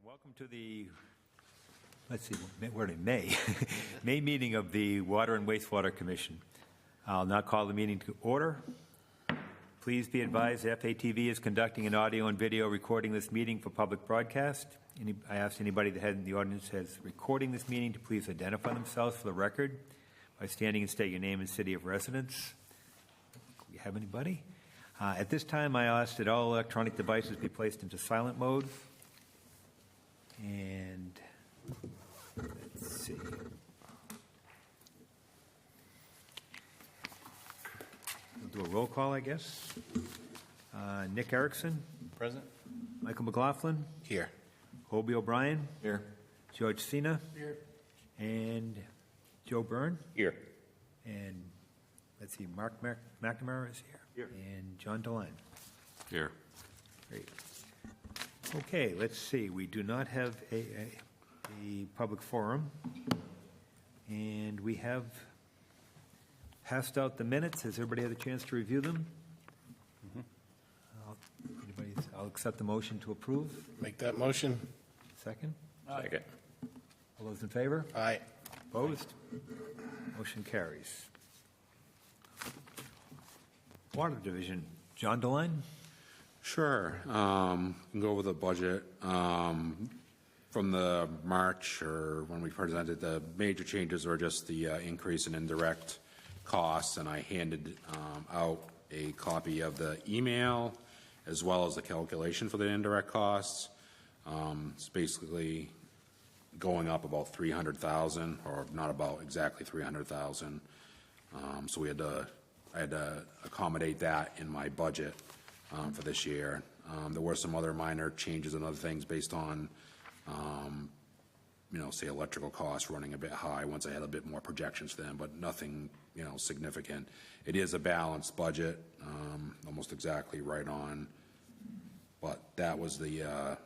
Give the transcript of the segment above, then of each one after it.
Welcome to the, let's see, we're in May, May meeting of the Water and Wastewater Commission. I'll now call the meeting to order. Please be advised FATV is conducting an audio and video recording this meeting for public broadcast. I ask anybody that in the audience has recording this meeting to please identify themselves for the record by standing and state your name and city of residence. Do we have anybody? At this time, I ask that all electronic devices be placed into silent mode. And let's see. We'll do a roll call, I guess. Nick Erickson. Present. Michael McLaughlin. Here. Obie O'Brien. Here. George Cena. Here. And Joe Byrne. Here. And let's see, Mark McNamara is here. And John DeLine. Here. Great. Okay, let's see. We do not have a public forum, and we have passed out the minutes. Has everybody had a chance to review them? I'll accept the motion to approve. Make that motion. Second? Second. All those in favor? Aye. Opposed? Motion carries. Water Division. John DeLine? Sure. Can go over the budget. From the March, or when we presented, the major changes were just the increase in indirect costs, and I handed out a copy of the email as well as the calculation for the indirect costs. It's basically going up about $300,000, or not about exactly $300,000. So I had to accommodate that in my budget for this year. There were some other minor changes and other things based on, say electrical costs running a bit high once I had a bit more projections for them, but nothing, significant. It is a balanced budget, almost exactly right on, but that was the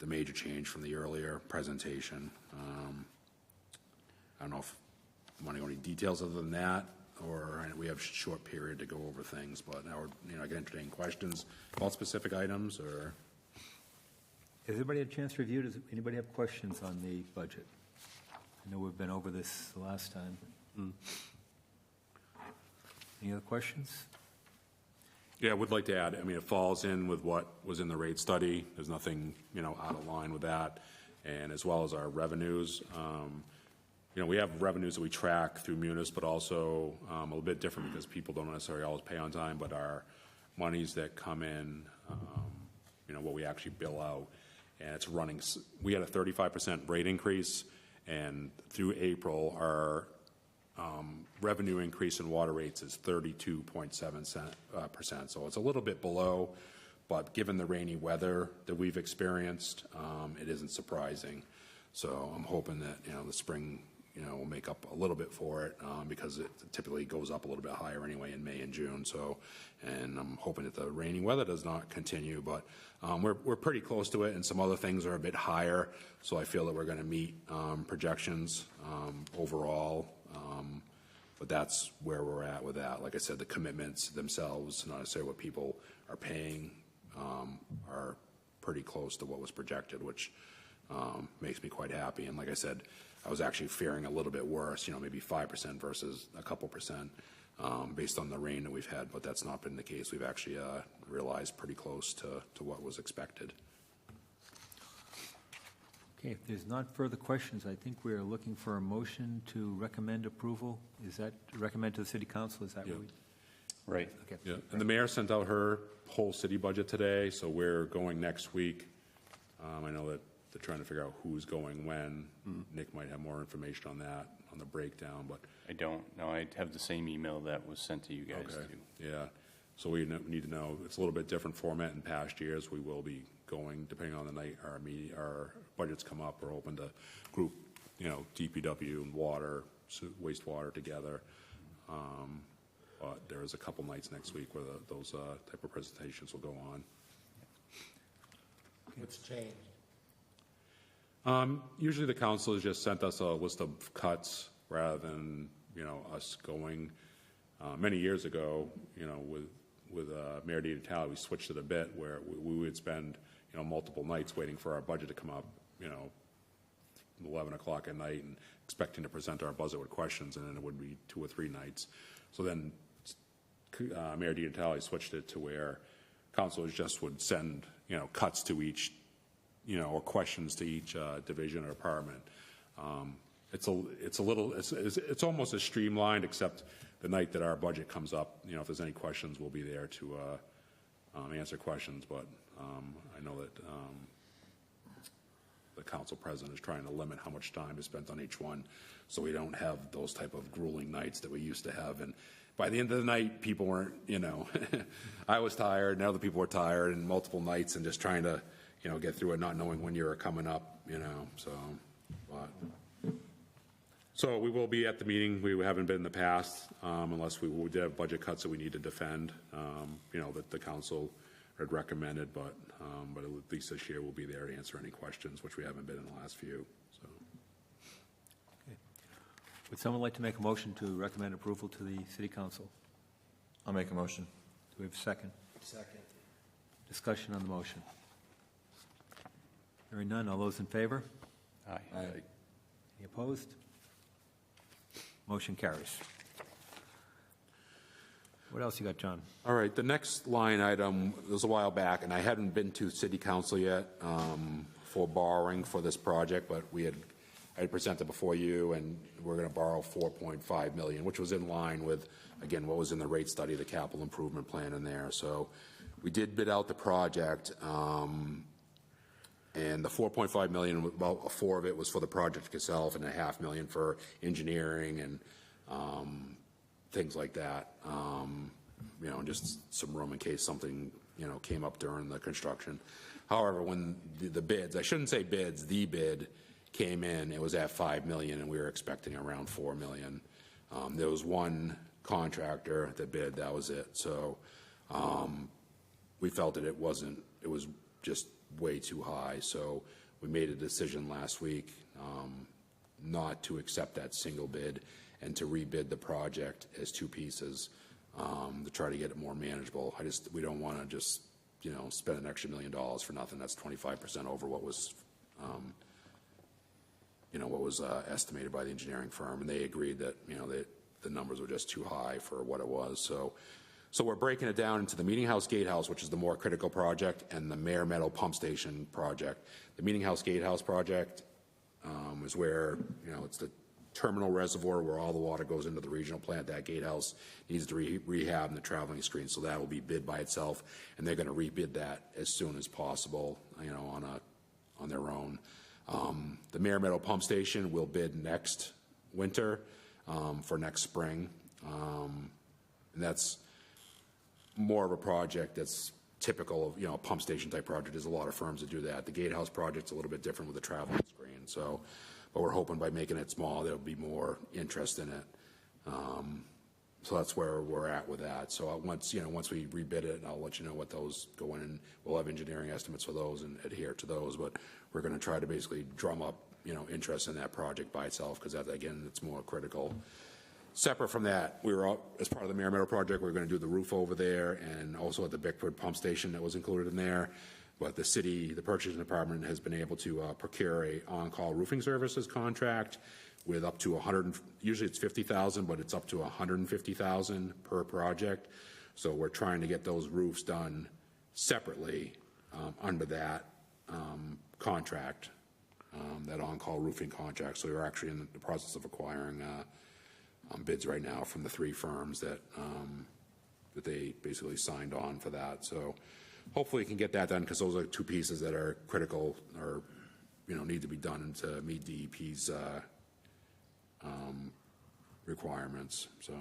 major change from the earlier presentation. I don't know if you want to go any details other than that, or we have a short period to go over things, but now I can entertain questions about specific items. Or has everybody had a chance to review? Does anybody have questions on the budget? I know we've been over this the last time. Any other questions? Yeah, I would like to add, it falls in with what was in the rate study. There's nothing, out of line with that. And as well as our revenues. We have revenues that we track through Munis, but also a little bit different because people don't necessarily always pay on time, but our monies that come in, what we actually bill out, and it's running. We had a 35% rate increase, and through April, our revenue increase in water rates is 32.7%. So it's a little bit below, but given the rainy weather that we've experienced, it isn't surprising. So I'm hoping that, the spring, will make up a little bit for it because it typically goes up a little bit higher anyway in May and June. So, and I'm hoping that the rainy weather does not continue, but we're pretty close to it, and some other things are a bit higher. So I feel that we're going to meet projections overall. But that's where we're at with that. Like I said, the commitments themselves, not necessarily what people are paying, are pretty close to what was projected, which makes me quite happy. And like I said, I was actually fearing a little bit worse, maybe 5% versus a couple percent based on the rain that we've had, but that's not been the case. We've actually realized pretty close to what was expected. Okay, if there's not further questions, I think we are looking for a motion to recommend approval. Is that recommend to the City Council? Is that Yeah. what we? Right. Okay. Yeah. And the mayor sent out her whole city budget today, so we're going next week. I know that they're trying to figure out who's going when. Nick might have more information on that, on the breakdown, but I don't know. I have the same email that was sent to you guys. okay. Too. Yeah. So we need to know. It's a little bit different format in past years. We will be going, depending on the night our budgets come up. We're hoping to group, DPW and water, wastewater together. But there's a couple nights next week where those type of presentations will go on. What's changed? Usually the council has just sent us a list of cuts rather than, us going. Many years ago, with Mayor DiNatale, we switched it a bit where we would spend, multiple nights waiting for our budget to come up 11 o'clock at night and expecting to present our budget with questions, and then it would be 2 or 3 nights. So then Mayor D'Anatale switched it to where councilors just would send, cuts to each, or questions to each division or department. It's almost as streamlined, except the night that our budget comes up, if there's any questions, we'll be there to answer questions. But I know that the council president is trying to limit how much time is spent on each one, so we don't have those type of grueling nights that we used to have. And by the end of the night, people weren't, I was tired, and other people were tired, and multiple nights, and just trying to, get through it, not knowing when you were coming up, So we will be at the meeting. We haven't been in the past, unless we did have budget cuts that we need to defend, that the council had recommended, but at least this year we'll be there to answer any questions, which we haven't been in the last few. So. Okay. Would someone like to make a motion to recommend approval to the city council? I'll make a motion. Do we have a second? Second. Discussion on the motion. Hearing none. All those in favor? Aye. Any opposed? Motion carries. What else you got, John? All right, the next line item was a while back, and I hadn't been to city council yet for borrowing for this project, but I had presented before you, and we're going to borrow $4.5 million, which was in line with, again, what was in the rate study, the capital improvement plan in there. So we did bid out the project, and the $4.5 million, about $4 million of it was for the project itself, and $0.5 million for engineering and things like that. Just some room in case something, came up during the construction. However, when the bids, I shouldn't say bids, the bid came in, it was at $5 million, and we were expecting around $4 million. There was one contractor that bid, that was it. So we felt that it was just way too high. So we made a decision last week not to accept that single bid and to rebid the project as 2 pieces to try to get it more manageable. We don't want to just, spend an extra $1 million for nothing. That's 25% over what was, estimated by the engineering firm, and they agreed that, the numbers were just too high for what it was. So we're breaking it down into the Meeting House Gatehouse, which is the more critical project, and the Mare Meadow Pump Station project. The Meeting House Gatehouse project is where, it's the terminal reservoir where all the water goes into the regional plant. That gatehouse needs to rehab and the traveling screen, so that will be bid by itself, and they're going to rebid that as soon as possible, on their own. The Mare Meadow Pump Station will bid next winter for next spring, and that's more of a project that's typical of, a pump station type project. There's a lot of firms that do that. The gatehouse project's a little bit different with the traveling screen, but we're hoping by making it small, there'll be more interest in it. So that's where we're at with that. So once we rebid it, I'll let you know what those go in, and we'll have engineering estimates for those and adhere to those. But we're going to try to basically drum up, interest in that project by itself, because that, again, it's more critical. Separate from that, we were out, as part of the Mare Meadow project, we were going to do the roof over there, and also at the Bickford pump station that was included in there. But the purchasing department has been able to procure a on-call roofing services contract with up to usually it's $50,000, but it's up to $150,000 per project. So we're trying to get those roofs done separately under that contract, that on-call roofing contract. So we're actually in the process of acquiring bids right now from the 3 firms that they basically signed on for that. So hopefully we can get that done, because those are 2 pieces that are critical, or need to be done to meet DEP's requirements. So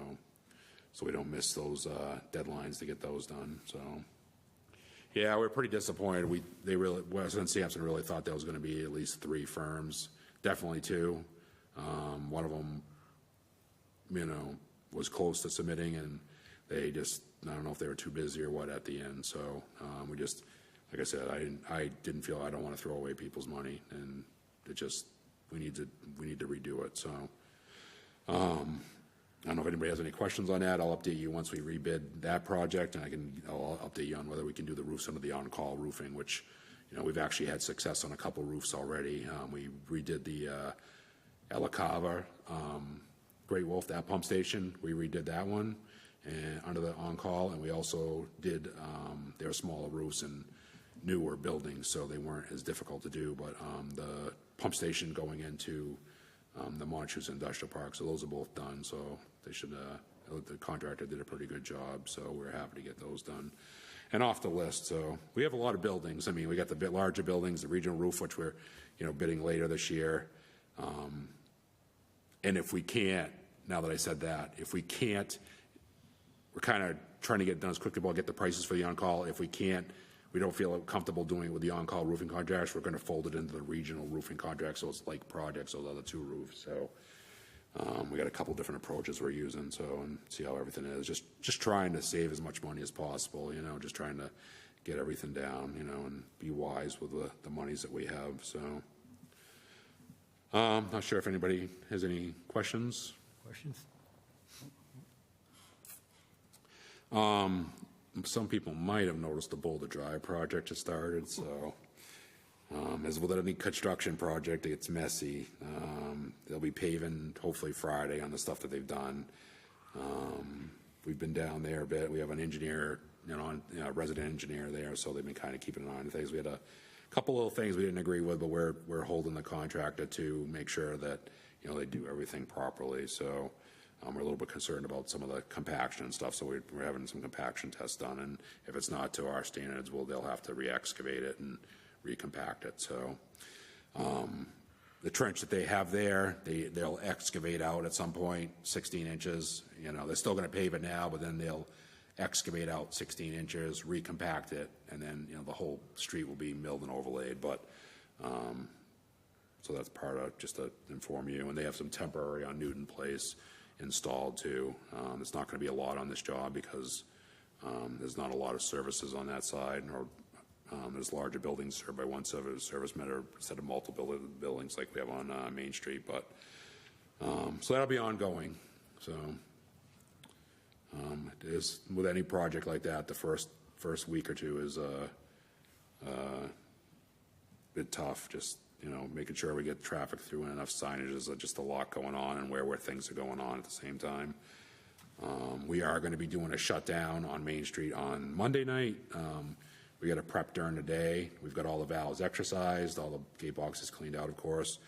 we don't miss those deadlines to get those done. So yeah, we're pretty disappointed. Weston and Sampson really thought there was going to be at least 3 firms, definitely 2. One of them, was close to submitting, and they just, I don't know if they were too busy or what at the end. So we just, like I said, I don't want to throw away people's money, and we need to redo it. So I don't know if anybody has any questions on that. I'll update you once we rebid that project, and I'll update you on whether we can do the roofs under the on-call roofing, which, we've actually had success on a couple roofs already. We redid the El Cava, Great Wolf, that pump station. We redid that one and under the on-call, and we also did their smaller roofs in newer buildings, so they weren't as difficult to do. But the pump station going into the Montshoots Industrial Park, so those are both done. So they should. The contractor did a pretty good job, so we're happy to get those done. And off the list, so we have a lot of buildings. I mean, we got the bit larger buildings, the regional roof, which we're bidding later this year. And if we can't, now that I said that, if we can't, we're kind of trying to get it done as quickly as possible, get the prices for the on-call. If we can't, we don't feel comfortable doing it with the on-call roofing contracts, we're going to fold it into the regional roofing contract, so it's like projects, those other two roofs. So we got a couple different approaches we're using, so, and see how everything is. Just trying to save as much money as possible, just trying to get everything down, and be wise with the monies that we have, so. Not sure if anybody has any questions. Questions? Some people might have noticed the Boulder Drive project has started, so as with any construction project, it gets messy. They'll be paving hopefully Friday on the stuff that they've done. We've been down there a bit. We have an engineer, a resident engineer there, so they've been kind of keeping an eye on things. We had a couple little things we didn't agree with, but we're holding the contractor to make sure that they do everything properly. So we're a little bit concerned about some of the compaction and stuff. So we're having some compaction tests done, and if it's not to our standards, they'll have to re-excavate it and recompact it. So the trench that they have there, they'll excavate out at some point 16 inches. They're still going to pave it now, but then they'll excavate out 16 inches, recompact it, and then the whole street will be milled and overlaid. But so that's part of just to inform you. And they have some temporary on Newton Place installed too. It's not going to be a lot on this job because there's not a lot of services on that side, or there's larger buildings served by one service matter instead of multiple buildings like we have on Main Street. But so that'll be ongoing. So it is with any project like that, the first week or two is a bit tough. Just making sure we get traffic through and enough signage. There's just a lot going on, and where things are going on at the same time. We are going to be doing a shutdown on Main Street on Monday night. We got to prep during the day. We've got all the valves exercised, all the gate boxes cleaned out, of course.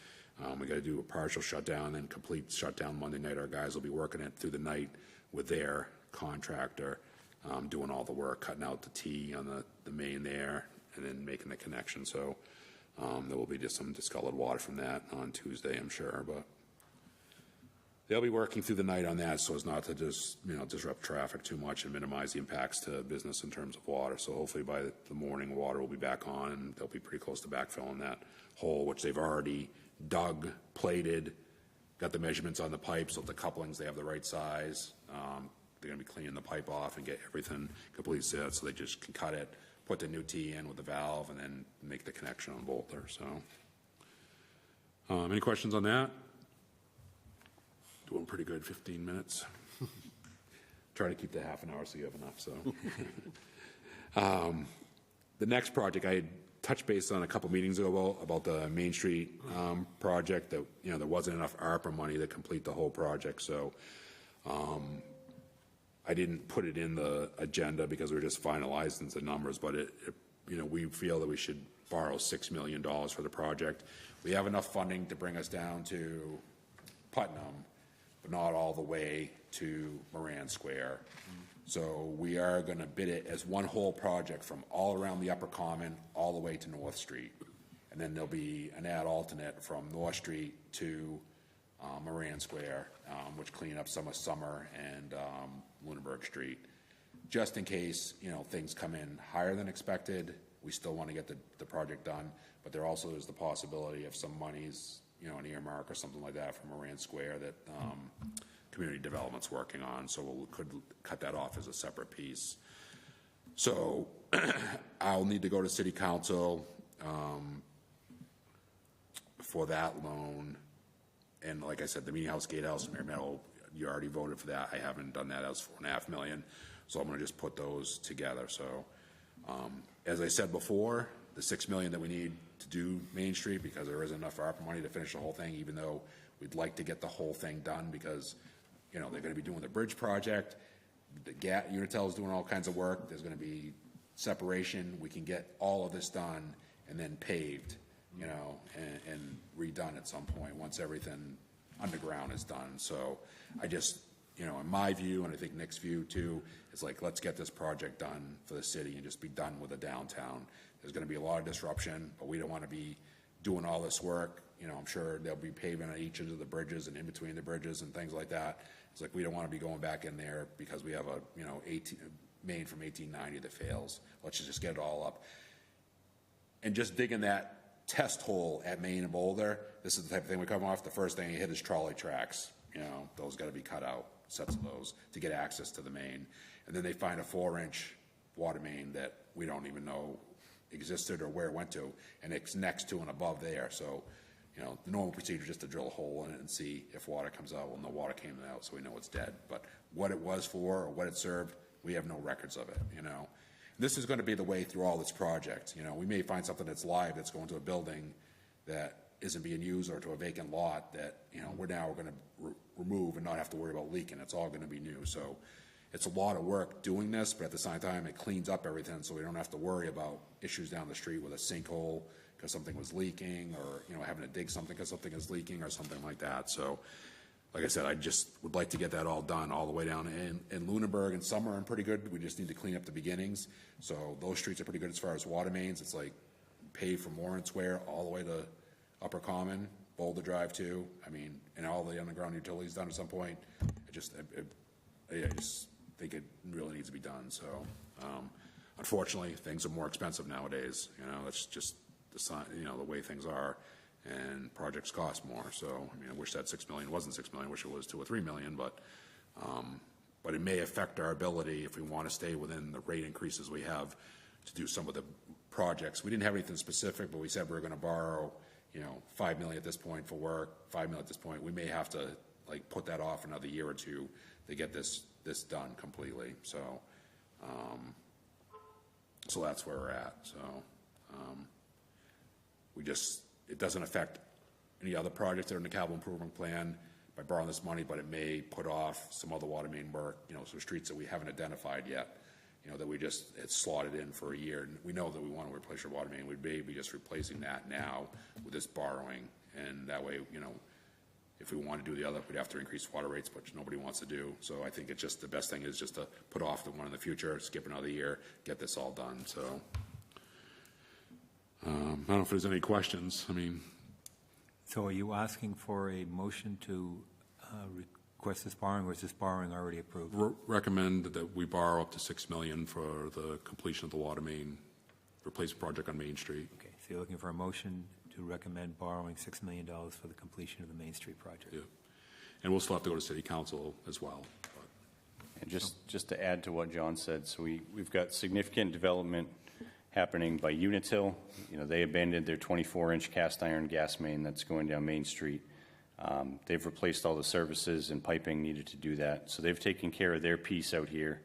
We got to do a partial shutdown and complete shutdown Monday night. Our guys will be working it through the night with their contractor, doing all the work, cutting out the T on the main there, and then making the connection. So there will be just some discolored water from that on Tuesday, I'm sure, but they'll be working through the night on that so as not to just, disrupt traffic too much and minimize the impacts to business in terms of water. So hopefully by the morning, water will be back on, and they'll be pretty close to backfilling that hole, which they've already dug, plated, got the measurements on the pipe, so the couplings, they have the right size. They're going to be cleaning the pipe off and get everything completely set, so they just can cut it, put the new T in with the valve, and then make the connection on both there. So any questions on that? Doing pretty good, 15 minutes. Try to keep the half an hour so you have enough. So the next project I had touched base on a couple meetings ago about the Main Street project, that there wasn't enough ARPA money to complete the whole project. So I didn't put it in the agenda because we were just finalizing the numbers, but we feel that we should borrow $6 million for the project. We have enough funding to bring us down to Putnam, but not all the way to Moran Square. So we are going to bid it as one whole project from all around the Upper Common all the way to North Street. And then there'll be an ad alternate from North Street to Moran Square, which clean up some of Summer and Lunenburg Street. Just in case, things come in higher than expected, we still want to get the project done, but there also is the possibility of some monies, an earmark or something like that from Moran Square that community development's working on, so we could cut that off as a separate piece. So I'll need to go to City Council for that loan. And like I said, the Meeting House, Gatehouse, Mary Meadow, you already voted for that. I haven't done that. That was $4.5 million. So I'm going to just put those together. So as I said before, the $6 million that we need to do Main Street, because there isn't enough ARPA money to finish the whole thing, even though we'd like to get the whole thing done, because, you know, they're gonna be doing the bridge project, the Unitil is doing all kinds of work, there's gonna be separation, we can get all of this done and then paved, you know, and redone at some point, once everything underground is done. So I just, you know, in my view, and I think Nick's view too, is like, let's get this project done for the city and just be done with the downtown. There's gonna be a lot of disruption, but we don't wanna be doing all this work. You know, I'm sure there'll be paving on each of the bridges and in between the bridges and things like that. It's like, we don't wanna be going back in there because we have a, you know, main from 1890 that fails. Let's just get it all up. And just digging that test hole at Main and Boulder, this is the type of thing we come off. The first thing you hit is trolley tracks. You know, those gotta be cut out, sets of those, to get access to the main. And then they find a 4-inch water main that we don't even know existed or where it went to, and it's next to and above there. So, you know, the normal procedure is just to drill a hole in it and see if water comes out. Well, no water came out, so we know it's dead. But what it was for or what it served, we have no records of it, you know. This is going to be the way through all this project. You know, we may find something that's live that's going to a building that isn't being used, or to a vacant lot that, you know, we're going to remove and not have to worry about leaking. It's all going to be new. So it's a lot of work doing this, but at the same time, it cleans up everything, so we don't have to worry about issues down the street with a sinkhole because something was leaking, or, you know, having to dig something because something is leaking or something like that. So, like I said, I just would like to get that all done all the way down. In Lunenburg and Summer are pretty good. We just need to clean up the beginnings. So those streets are pretty good as far as water mains. It's like paved from Lawrence Square all the way to Upper Common, Boulder Drive too. I mean, and all the underground utilities done at some point. I just think it really needs to be done. So, unfortunately, things are more expensive nowadays. You know, that's just the sign, you know, the way things are. And projects cost more. So, I mean, I wish that $6 million wasn't $6 million. I wish it was $2 or $3 million. But it may affect our ability, if we want to stay within the rate increases we have, to do some of the projects. We didn't have anything specific, but we said we were going to borrow, you know, $5 million at this point for work, $5 million at this point. We may have to like put that off another year or two to get this done completely. So, so that's where we're at. So, it doesn't affect any other projects that are in the capital improvement plan by borrowing this money, but it may put off some other water main work, you know, some streets that we haven't identified yet, you know, that we just, it's slotted in for a year. And we know that we want to replace your water main. We'd be just replacing that now with this borrowing. And that way, you know, if we want to do the other, we'd have to increase water rates, which nobody wants to do. So I think it's just, the best thing is just to put off the one in the future, skip another year, get this all done. So I don't know if there's any questions. I mean, So are you asking for a motion to request this borrowing, or is this borrowing already approved? recommend that we borrow up to $6 million for the completion of the water main replacement project on Main Street. Okay, so you're looking for a motion to recommend borrowing $6 million for the completion of the Main Street project. Yeah. And we'll still have to go to City Council as well. But And just to add to what John said, so we've got significant development happening by Unitil. You know, they abandoned their 24-inch cast iron gas main that's going down Main Street. They've replaced all the services and piping needed to do that. So they've taken care of their piece out here.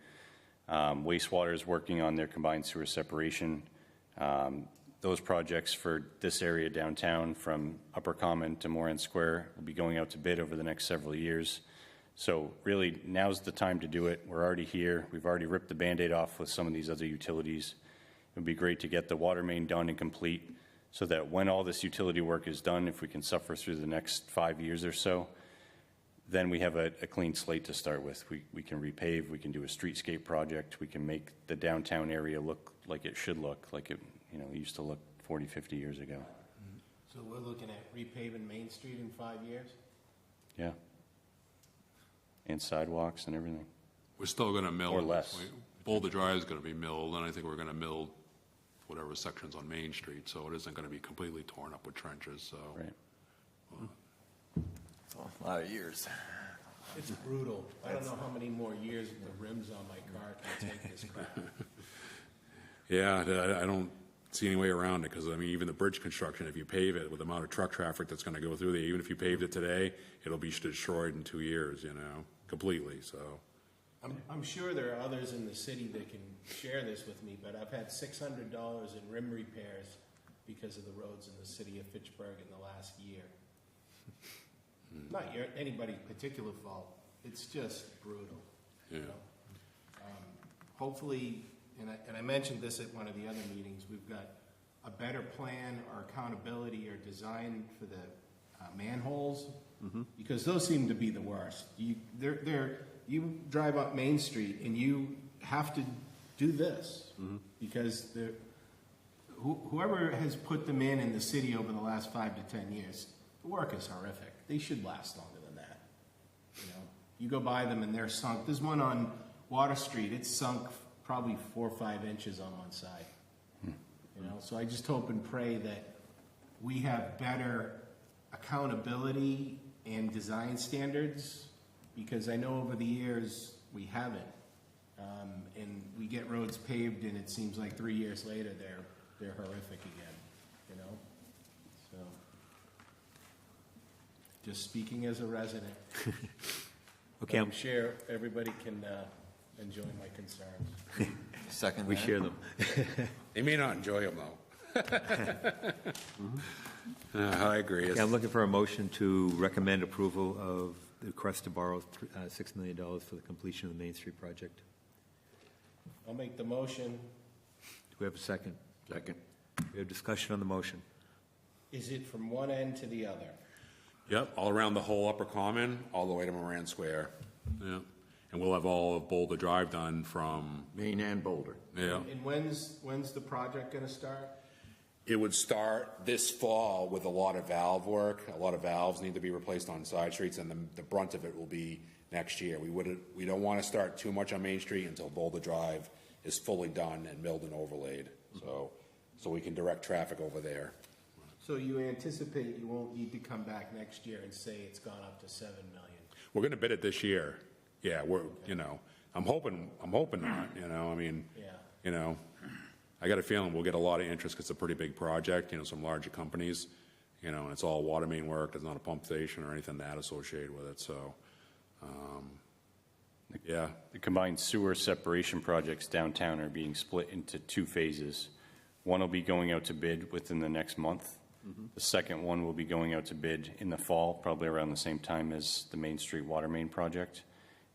Wastewater is working on their combined sewer separation. Those projects for this area downtown from Upper Common to Moran Square will be going out to bid over the next several years. So really, now's the time to do it. We're already here. We've already ripped the Band-Aid off with some of these other utilities. It would be great to get the water main done and complete so that when all this utility work is done, if we can suffer through the next 5 years or so, then we have a clean slate to start with. We can repave, we can do a streetscape project, we can make the downtown area look like it should look, like it, you know, used to look 40, 50 years ago. So we're looking at repaving Main Street in 5 years? Yeah. And sidewalks and everything. we're still going to mill. Or less. Boulder Drive is going to be milled, and I think we're going to mill whatever sections on Main Street, so it isn't going to be completely torn up with trenches, so. Right. It's a lot of years. It's brutal. I don't know how many more years the rims on my car can take this crap. Yeah, I don't see any way around it, because, I mean, even the bridge construction, if you pave it with the amount of truck traffic that's going to go through there, even if you paved it today, it'll be destroyed in 2 years, you know, completely, so. I'm sure there are others in the city that can share this with me, but I've had $600 in rim repairs because of the roads in the city of Fitchburg in the last year. Not anybody's particular fault, it's just brutal. Yeah. Hopefully, and I mentioned this at one of the other meetings, we've got a better plan or accountability or design for the manholes, because those seem to be the worst. You drive up Main Street and you have to do this, because whoever has put them in the city over the last 5 to 10 years, the work is horrific. They should last longer than that. You know, you go by them and they're sunk. There's one on Water Street. It's sunk probably 4 or 5 inches on one side. You know, so I just hope and pray that we have better accountability and design standards, because I know over the years we haven't. And we get roads paved and it seems like 3 years later they're horrific again, you know? So, just speaking as a resident. Okay, I'm sure everybody can enjoy my concerns. Second we that. share them. They may not enjoy them, though. I agree. Okay, I'm looking for a motion to recommend approval of the request to borrow $6 million for the completion of the Main Street project. I'll make the motion. Do we have a second? Second. We have discussion on the motion. Is it from one end to the other? Yep, all around the whole Upper Common, all the way to Moran Square. Yeah, and we'll have all of Boulder Drive done from, Maine and Boulder. yeah. And when's the project gonna start? It would start this fall with a lot of valve work. A lot of valves need to be replaced on side streets, and the brunt of it will be next year. We don't want to start too much on Main Street until Boulder Drive is fully done and milled and overlaid, so we can direct traffic over there. So you anticipate you won't need to come back next year and say it's gone up to 7 million? We're going to bid it this year. Yeah, I'm hoping not, I mean, Yeah. I got a feeling we'll get a lot of interest because it's a pretty big project, some larger companies, and it's all water main work. There's not a pump station or anything that associated with it, so, yeah. The combined sewer separation projects downtown are being split into 2 phases. One will be going out to bid within the next month. The second one will be going out to bid in the fall, probably around the same time as the Main Street water main project.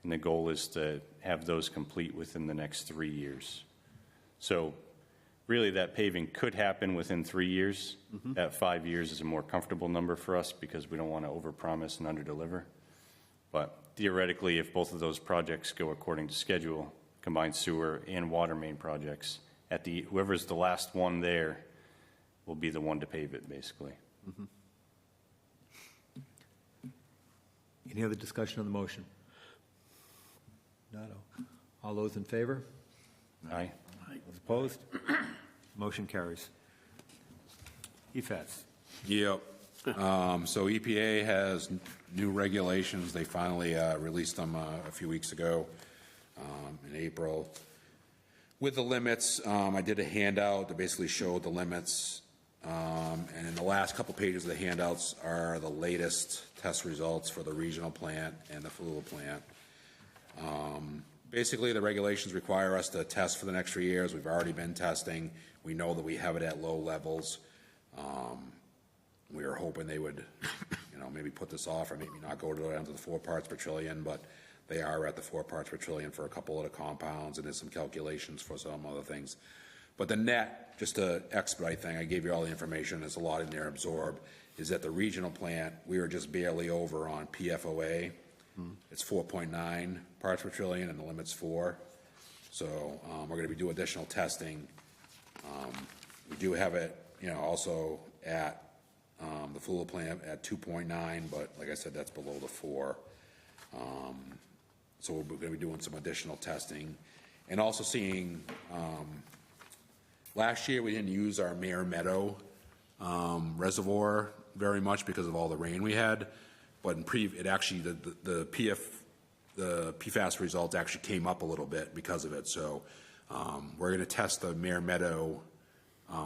And the goal is to have those complete within the next 3 years. So really that paving could happen within 3 years. That 5 years is a more comfortable number for us because we don't want to overpromise and underdeliver. But theoretically, if both of those projects go according to schedule, combined sewer and water main projects, whoever's the last one there will be the one to pave it, basically. Any other discussion on the motion? Not all those in favor? Aye. Those opposed? Motion carries. EFAS. Yep. So EPA has new regulations. They finally released them a few weeks ago in April. With the limits, I did a handout that basically showed the limits. And in the last couple pages of the handouts are the latest test results for the regional plant and the Flula plant. Basically, the regulations require us to test for the next 3 years. We've already been testing. We know that we have it at low levels. We were hoping they would, maybe put this off or maybe not go down to the 4 parts per trillion, but they are at the 4 parts per trillion for a couple of the compounds, and there's some calculations for some other things. But the net, just to expedite thing, I gave you all the information, there's a lot in there absorbed, is that the regional plant, we were just barely over on PFOA. It's 4.9 parts per trillion, and the limit's 4. So we're going to be doing additional testing. We do have it, also at the Flula plant at 2.9, but like I said, that's below the 4. So we're going to be doing some additional testing, and also seeing. Last year we didn't use our Mare Meadow reservoir very much because of all the rain we had, but it actually the PFAS results actually came up a little bit because of it. So we're going to test the Mare Meadow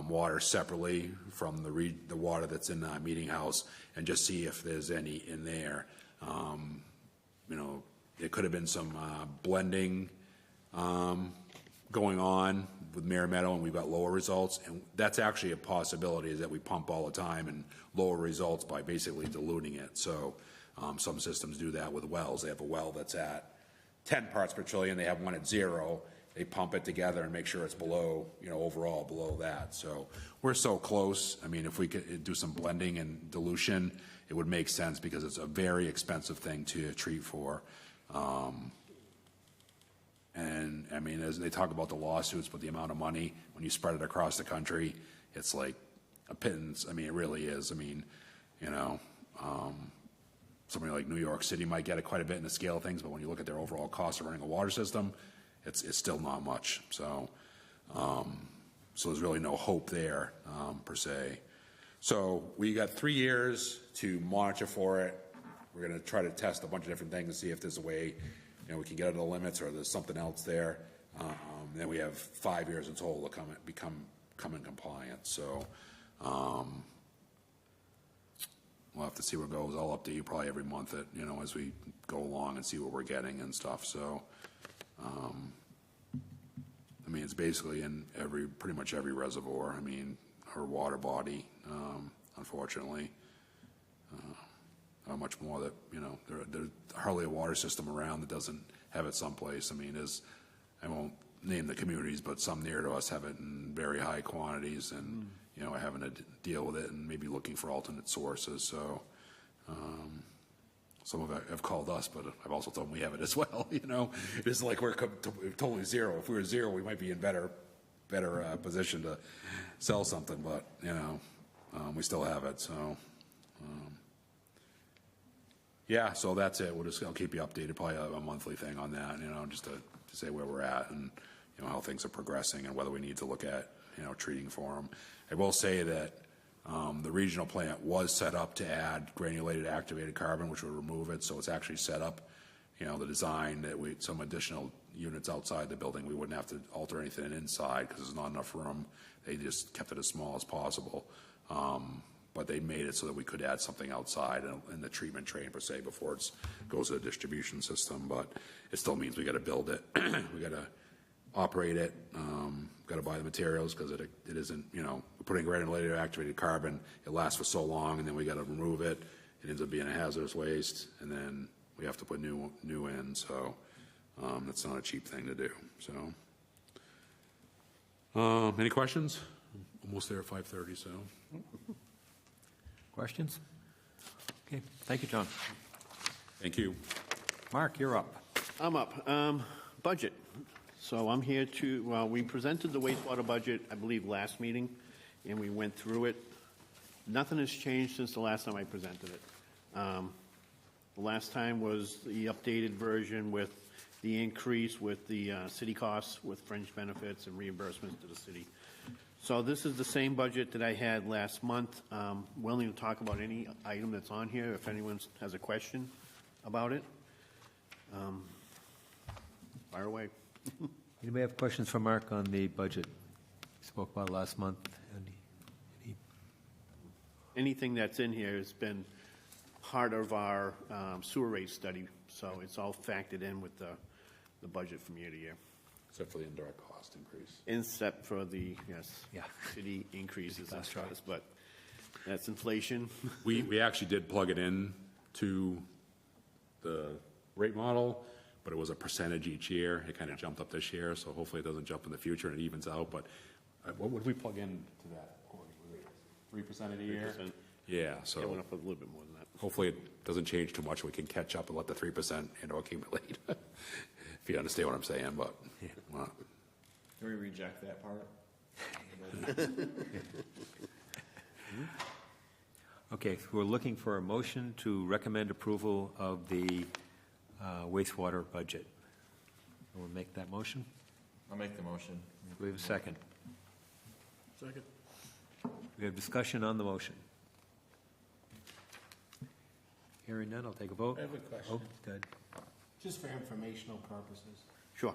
water separately from the water that's in the meeting house and just see if there's any in there. There could have been some blending going on with Mare Meadow, and we've got lower results, and that's actually a possibility, is that we pump all the time and lower results by basically diluting it. So some systems do that with wells. They have a well that's at 10 parts per trillion, they have one at 0. They pump it together and make sure it's below, overall below that. So we're so close. I mean, if we could do some blending and dilution, it would make sense because it's a very expensive thing to treat for. And I mean, as they talk about the lawsuits, but the amount of money, when you spread it across the country, it's like a pittance. I mean, it really is. I mean, somebody like New York City might get it quite a bit in the scale of things, but when you look at their overall cost of running a water system, it's still not much. So there's really no hope there, per se. So we got 3 years to monitor for it. We're going to try to test a bunch of different things and see if there's a way, we can get under the limits or there's something else there. Then we have 5 years in total to come in compliance. So we'll have to see where it goes. I'll update you probably every month as we go along and see what we're getting and stuff. So, I mean, it's basically in pretty much every reservoir. I mean, or water body, unfortunately. How much more that, there's hardly a water system around that doesn't have it someplace. I mean, I won't name the communities, but some near to us have it in very high quantities and, having to deal with it and maybe looking for alternate sources. So, some of it have called us, but I've also told them we have it as well. It's like we're totally zero. If we were zero, we might be in better position to sell something, but, we still have it. So, yeah, so that's it. I'll keep you updated, probably a monthly thing on that, just to say where we're at and, how things are progressing and whether we need to look at, treating for them. I will say that the regional plant was set up to add granulated activated carbon, which would remove it. So it's actually set up, the design that some additional units outside the building, we wouldn't have to alter anything inside because there's not enough room. They just kept it as small as possible. But they made it so that we could add something outside in the treatment train per se before it goes to the distribution system. But it still means we got to build it. We got to operate it. Got to buy the materials because it isn't, we're putting granulated activated carbon. It lasts for so long, and then we got to remove it. It ends up being a hazardous waste, and then we have to put new in. So that's not a cheap thing to do. So, any questions? Almost there at 5:30. So. Questions? Okay, thank you, John. Thank you. Mark, you're up. I'm up. Budget. So I'm here we presented the wastewater budget, I believe, last meeting, and we went through it. Nothing has changed since the last time I presented it. The last time was the updated version with the increase with the city costs with fringe benefits and reimbursements to the city. So this is the same budget that I had last month. Willing to talk about any item that's on here if anyone has a question about it. Fire away. Anybody have questions for Mark on the budget? We spoke about it last month. Anything that's in here has been part of our sewer rate study, so it's all factored in with the budget from year to year. Except for the indirect cost increase. Except for the, Yeah. city increases and stuff, but that's inflation. We actually did plug it in to the rate model, but it was a percentage each year. It kind of jumped up this year, so hopefully it doesn't jump in the future and it evens out. But what would we plug in to that? 3% a year? 3%. Yeah, so It went up a little bit more than that. hopefully it doesn't change too much. We can catch up and let the 3% accumulate. If you understand what I'm saying, but. Can we reject that part? Okay, so we're looking for a motion to recommend approval of the wastewater budget. We'll make that motion. I'll make the motion. Do we have a second? Second. We have discussion on the motion. Hearing none, I'll take a vote. I have a question. Oh, good. Just for informational purposes. Sure.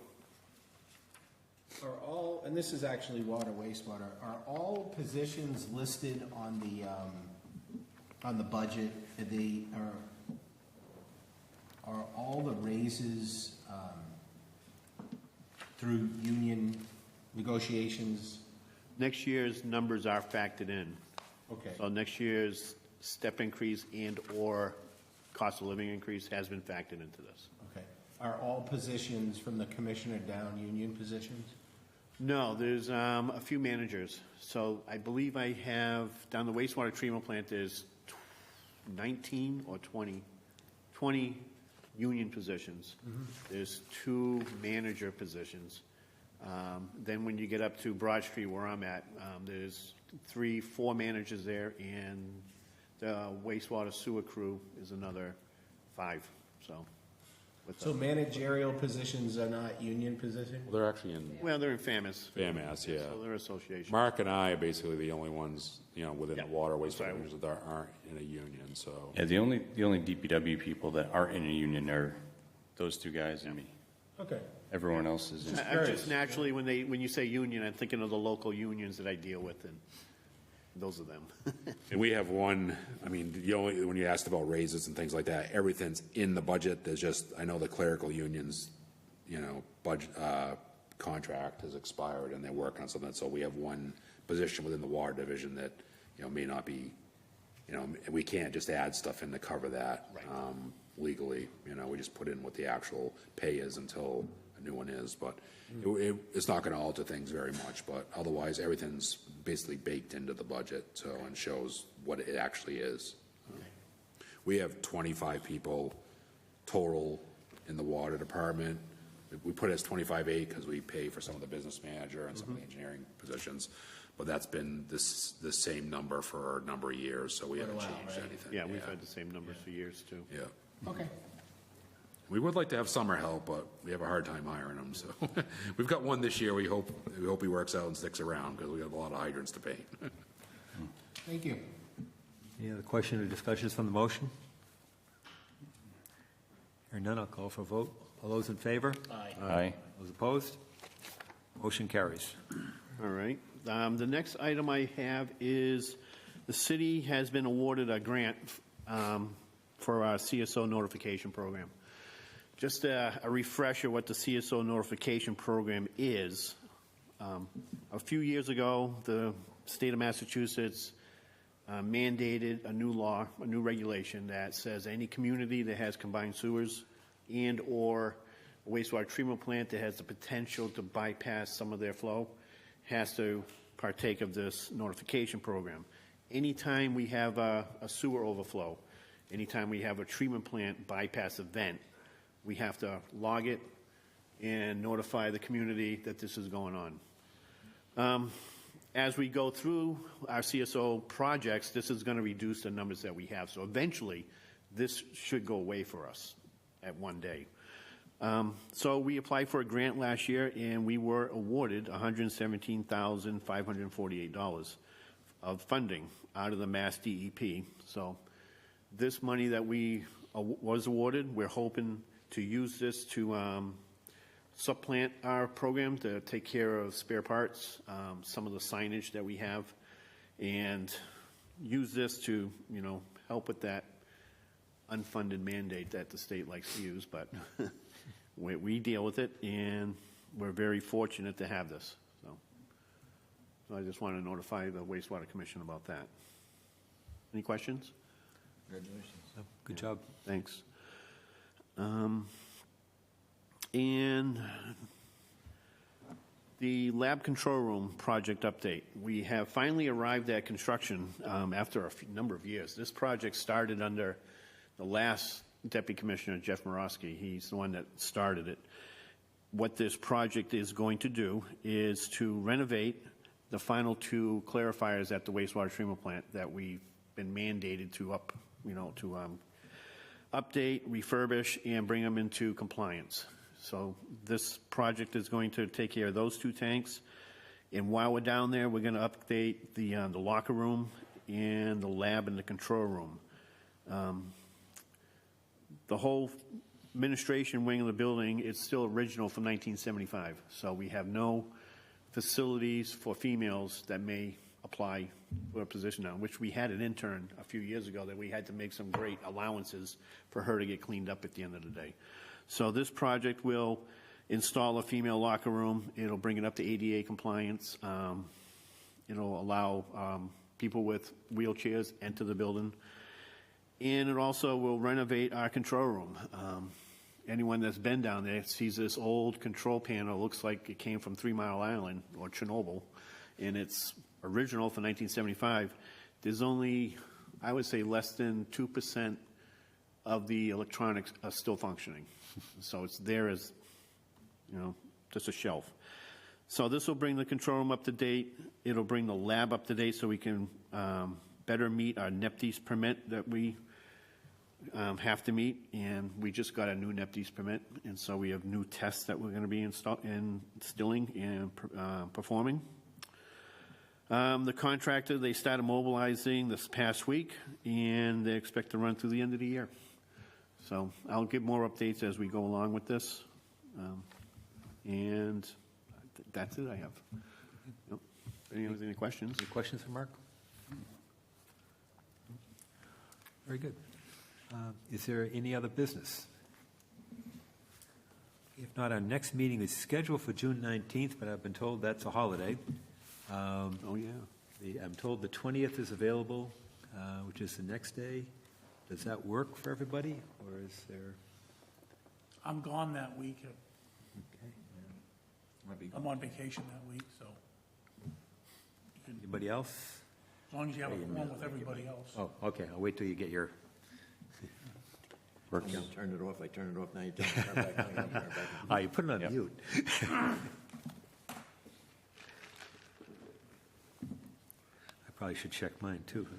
Are all, and this is actually water, wastewater, are all positions listed on the budget? Are all the raises through union Negotiations, Next year's numbers are factored in. okay. So next year's step increase and/or cost of living increase has been factored into this. Okay. Are all positions from the commissioner down union positions? No, there's a few managers. So I believe I have, down the wastewater treatment plant, there's 19 or 20 union positions. There's 2 manager positions. Then when you get up to Broad Street where I'm at, there's 4 managers there, and the wastewater sewer crew is another 5, so. with So the- managerial positions are not union positions? Well, they're actually in Well, they're in FAMAS. FAMAS, yeah. So they're association. Mark and I are basically the only ones, within the Yeah. water wastewater Sorry. commissions that aren't in a union, so. Yeah, the only DPW people that aren't in a union are those 2 guys and me. Okay. Everyone else is in. I just naturally, when you say union, I'm thinking of the local unions that I deal with, and those are them. And we have one, when you asked about raises and things like that, everything's in the budget. There's just, I know the clerical unions, budget, contract has expired and they're working on something. So we have one position within the water division that, may not be, we can't just add stuff in to cover that. Right. Legally, we just put in what the actual pay is until a new one is, but it's not gonna alter things very much, but otherwise, everything's basically baked into the budget, so, and shows what it actually is. We have 25 people total in the water department. We put it as 25/8 because we pay for some of the business manager and some of the engineering positions, but that's been the same number for a number of years, so we haven't while, changed right? anything. Yeah, we've had the same numbers for years, too. Yeah. Okay. We would like to have summer help, but we have a hard time hiring them, so. We've got one this year. We hope he works out and sticks around because we have a lot of hydrants to paint. Thank you. Any other question or discussions from the motion? Hearing none, I'll call for a vote. All those in favor? Aye. Those opposed? Motion carries. All right. The next item I have is the city has been awarded a grant for our CSO notification program. Just a refresher what the CSO notification program is. A few years ago, the state of Massachusetts mandated a new law, a new regulation that says any community that has combined sewers and/or a wastewater treatment plant that has the potential to bypass some of their flow has to partake of this notification program. Anytime we have a sewer overflow, anytime we have a treatment plant bypass event, we have to log it and notify the community that this is going on. As we go through our CSO projects, this is going to reduce the numbers that we have. So eventually, this should go away for us at one day. So we applied for a grant last year, and we were awarded $117,548 of funding out of the Mass DEP. So this money that was awarded, we're hoping to use this to supplant our program to take care of spare parts, some of the signage that we have, and use this to, help with that unfunded mandate that the state likes to use, but we deal with it, and we're very fortunate to have this. So I just want to notify the Wastewater Commission about that. Any questions? Congratulations. Good job. Thanks. And the lab control room project update. We have finally arrived at construction after a number of years. This project started under the last Deputy Commissioner, Jeff Morosky. He's the one that started it. What this project is going to do is to renovate the final 2 clarifiers at the wastewater treatment plant that we've been mandated to update, refurbish, and bring them into compliance. So this project is going to take care of those 2 tanks. And while we're down there, we're going to update the locker room and the lab and the control room. The whole administration wing of the building is still original from 1975. So we have no facilities for females that may apply for a position now, which we had an intern a few years ago that we had to make some great allowances for her to get cleaned up at the end of the day. So this project will install a female locker room. It'll bring it up to ADA compliance. It'll allow people with wheelchairs enter the building. And it also will renovate our control room. Anyone that's been down there sees this old control panel. Looks like it came from 3 Mile Island or Chernobyl, and it's original for 1975. There's only, I would say, less than 2% of the electronics are still functioning. So it's there as, just a shelf. So this will bring the control room up to date. It'll bring the lab up to date so we can better meet our NEPDES permit that we have to meet, and we just got a new NEPDES permit, and so we have new tests that we're going to be instilling and performing. The contractor, they started mobilizing this past week, and they expect to run through the end of the year. So I'll give more updates as we go along with this, and that's it I have. Yep. Any questions? Any questions for Mark? Very good. Is there any other business? If not, our next meeting is scheduled for June 19th, but I've been told that's a holiday. Oh, yeah. I'm told the 20th is available, which is the next day. Does that work for everybody, or is there? I'm gone that week. Okay. Might be I'm on vacation that week, so Anybody else? as long as you have a form with everybody else. Oh, okay, I'll wait till you get your, I turned it off, now you turn it back on, turn it back on. oh, you put it on Yep. mute. I probably should check mine, too. huh?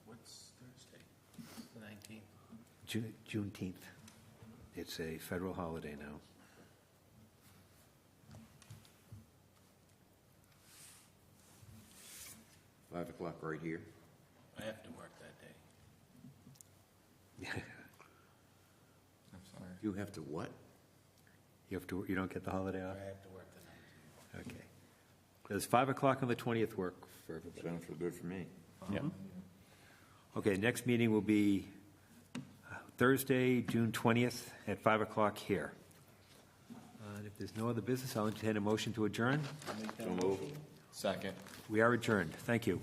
What's Thursday? The 19th. Juneteenth. It's a federal holiday now. $5 o'clock right here. I have to work that day. I'm sorry. You have to what? You don't get the holiday off? I have to work the 19th. Okay. Does 5 o'clock on the 20th work for everybody? Sounds so good for me. Yeah. Okay, next meeting will be Thursday, June 20th at 5 o'clock here. And if there's no other business, I'll entertain a motion to adjourn. So move. Second. We are adjourned. Thank you.